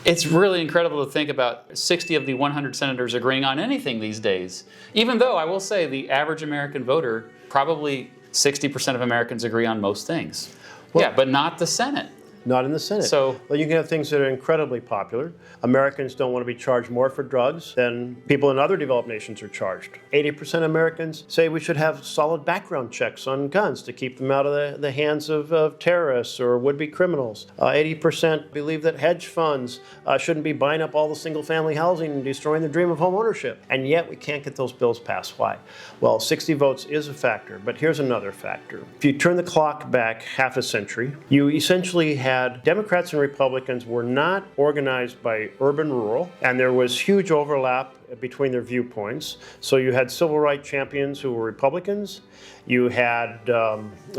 It's really incredible to think about 60 of the 100 senators agreeing on anything these days. Even though I will say the average American voter, probably 60% of Americans agree on most things. Well, yeah, but not the Senate. Not in the Senate. So, well, you can have things that are incredibly popular. Americans don't want to be charged more for drugs than people in other developed nations are charged. 80% of Americans say we should have solid background checks on guns to keep them out of the hands of terrorists or would-be criminals. 80% believe that hedge funds shouldn't be buying up all the single-family housing and destroying the dream of home ownership. And yet we can't get those bills passed. Why? Well, 60 votes is a factor, but here's another factor. If you turn the clock back half a century, you essentially had Democrats and Republicans were not organized by urban-rural, and there was huge overlap between their viewpoints. So you had civil rights champions who were Republicans, you had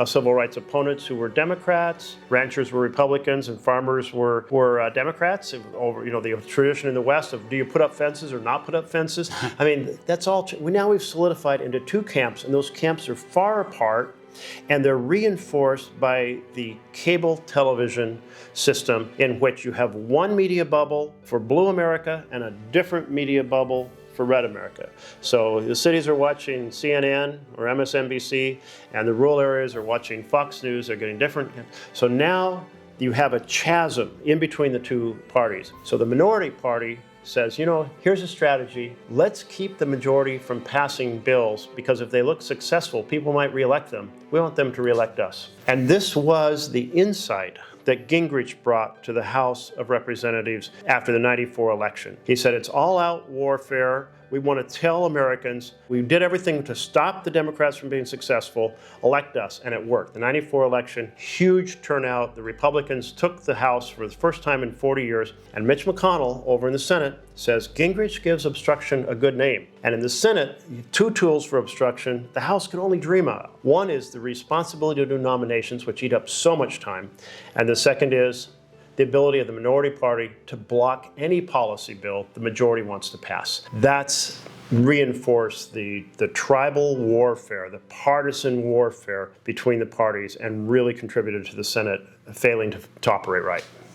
civil rights opponents who were Democrats, ranchers were Republicans, and farmers were Democrats. Over, the tradition in the West of do you put up fences or not put up fences? I mean, that's all. Now we've solidified into two camps, and those camps are far apart. And they're reinforced by the cable television system in which you have one media bubble for blue America and a different media bubble for red America. So the cities are watching CNN or MSNBC, and the rural areas are watching Fox News. They're getting different. So now you have a chasm in between the two parties. So the minority party says, here's a strategy. Let's keep the majority from passing bills, because if they look successful, people might reelect them. We want them to reelect us. And this was the insight that Gingrich brought to the House of Representatives after the '94 election. He said, it's all-out warfare. We want to tell Americans we did everything to stop the Democrats from being successful, elect us, and it worked. The '94 election, huge turnout. The Republicans took the House for the first time in 40 years, and Mitch McConnell over in the Senate says Gingrich gives obstruction a good name. And in the Senate, two tools for obstruction the House can only dream of. One is the responsibility to do nominations, which eat up so much time, and the second is the ability of the minority party to block any policy bill the majority wants to pass. That's reinforced the tribal warfare, the partisan warfare between the parties, and really contributed to the Senate failing to operate right.